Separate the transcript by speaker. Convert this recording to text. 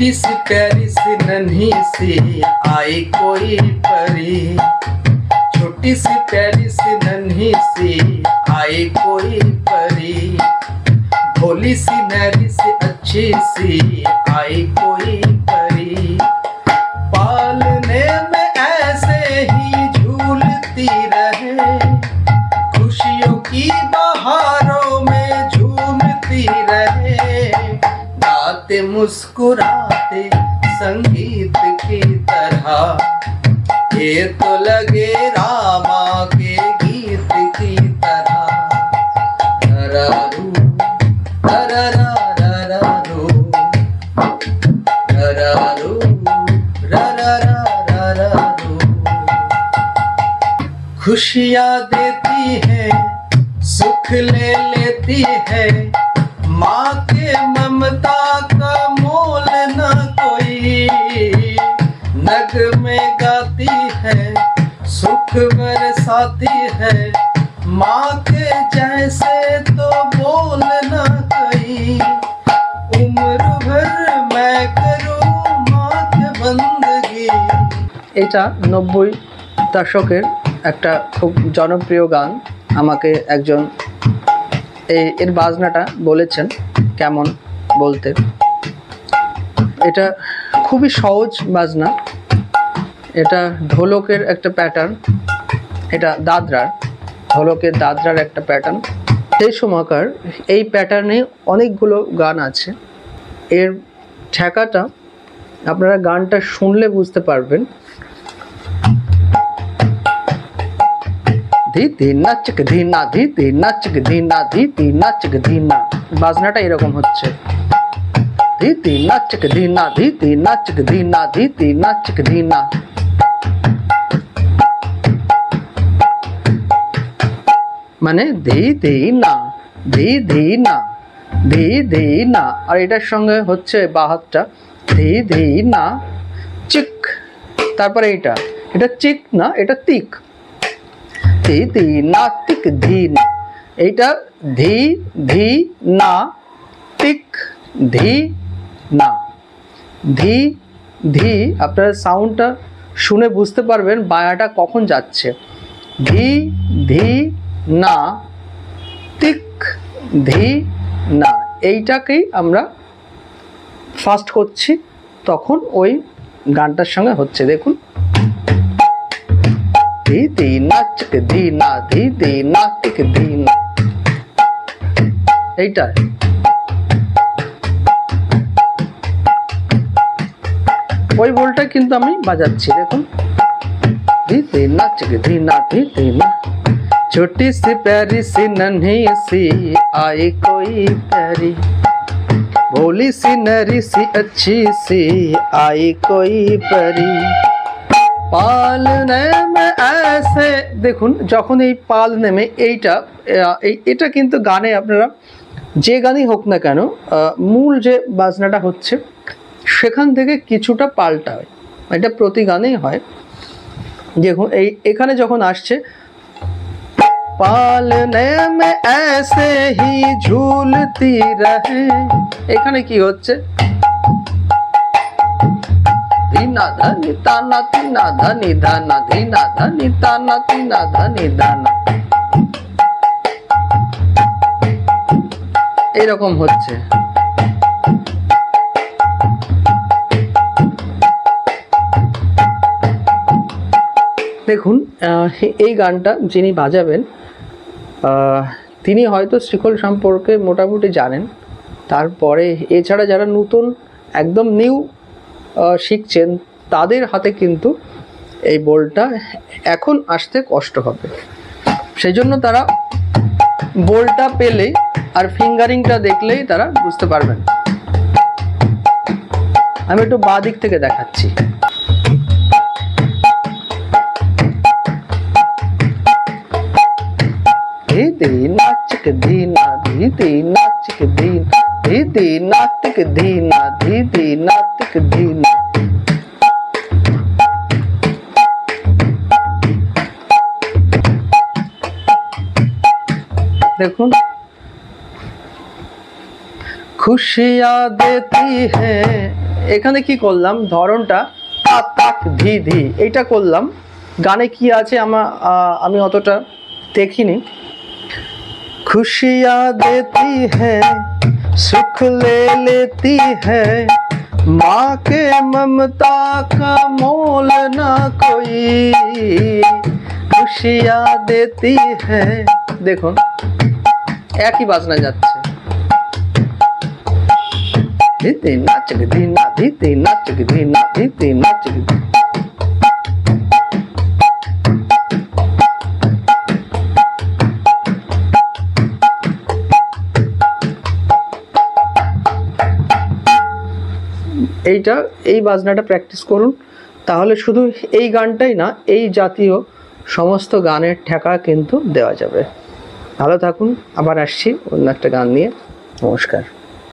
Speaker 1: छोटी सी प्यारी सी नन्ही सी आई कोई परी, छोटी सी प्यारी सी नन्ही सी आई कोई परी, भोली सी नैरी सी अच्छी सी आई कोई परी, पालने में ऐसे ही झूलती रहे, खुशियों की बहारों में झूमती रहे, गाते मुस्कुराते संगीत की तरह, ये तो लगे रामा के गीत की तरह। ररारू, ररारू, ररारू, ररारू, खुशियाँ देती है, सुख ले लेती है, माँ के ममता का मोल न कोई, नग में गाती है, सुख बरसाती है, माँ के जैसे तो बोल न कोई, उम्र भर मैं करूँ माँ के बंदगी।
Speaker 2: এটা 90 দশকের একটা খুব জনপ্রিয় গান। আমাকে একজন এর বাজনাটা বলেছেন কেমন বলতে। এটা খুবই সহজ বাজনা, এটা ঢোলকের একটা প্যাটার্ন, এটা দাদরার, ঢোলকের দাদরার একটা প্যাটার্ন। সেই সময়কার এই প্যাটার্নে অনেকগুলো গান আছে। এর ঠেকাটা আপনারা গানটা শুনলে বুঝতে পারবেন। धी नाचक धीना धी नाचक धीना धी नाचक धीना, বাজনাটা এরকম হচ্ছে। धी नाचक धीना धी नाचक धीना धी नाचक धीना। মানে ধি ধি না ধি ধি না ধি ধি না, আর এটার সঙ্গে হচ্ছে বাহাতটা ধি ধি না চিক, তারপরে এটা চিক না, এটা তিক, ধি ধি না তিক ধি না, এইটা ধি ধি না তিক ধি না, ধি ধি। আপনারা সাউন্ডটা শুনে বুঝতে পারবেন বায়াটা কখন যাচ্ছে। ধি ধি না তিক ধি না, এইটাকেই আমরা ফাস্ট করছি, তখন ওই গানটার সঙ্গে হচ্ছে। দেখুন धी धी नाचक धीना धी धी नाचक धीना, এইটা ওই বলটা কিন্তু আমি বাজাচ্ছি। দেখুন धी धी नाचक धीना धी धी ना, छोटी सी प्यारी सी नन्ही सी आई कोई प्यारी, भोली सी नरी सी अच्छी सी आई कोई परी, পালনে মে ऐसे। দেখুন যখন এই পালনে মে এটা কিন্তু গানে আপনারা যে গানই হোক না কেন, মূল যে বাজনাটা হচ্ছে সেখান থেকে কিছুটা পাল্টা হয়, এটা প্রতি গানেই হয়। দেখুন এখানে যখন আসছে পালনে মে ऐसे ही झूलती रहे, এখানে কি হচ্ছে धीना धनी ताना तीना धनी धाना धीना धनी ताना तीना धनी धाना, এরকম হচ্ছে। দেখুন এই গানটা যিনি বাজাবেন তিনি হয়তো শ্রীখোল সম্পর্কে মোটামুটি জানেন, তারপরে এছাড়া যারা নতুন একদম নিউ শিখছেন তাদের হাতে কিন্তু এই বোলটা এখন আসতে কষ্ট হবে, সেই জন্য তারা বোলটা পেলেই আর ফিঙ্গারিংটা দেখলেই তারা বুঝতে পারবেন। আমি একটু বাঁ দিক থেকে দেখাচ্ছি। धी नाचक धीना धी नाचक धीना धी नाचक धीना धी नाचक धीना। देखो खुशियाँ देती है এখানে কি করলাম, ধরনটা তা তাক ধি ধি এইটা করলাম। গানে কি আছে আমি অতটা দেখিনি। खुशियाँ देती है सुख ले लेती है, माँ के ममता का मोल ना कोई, खुशियाँ देती है। দেখুন একই বাজনা যাচ্ছে, ধীতে নাচ ধীনা ধীতে নাচ ধীনা ধীতে নাচ। এই বাজনাটা প্র্যাকটিস করুন, তাহলে শুধু এই গানটাই না, এই জাতীয় সমস্ত গানের ঠেকা কিন্তু দেওয়া যাবে। ভালো থাকুন, আবার আসছি অন্য একটা গান নিয়ে। নমস্কার।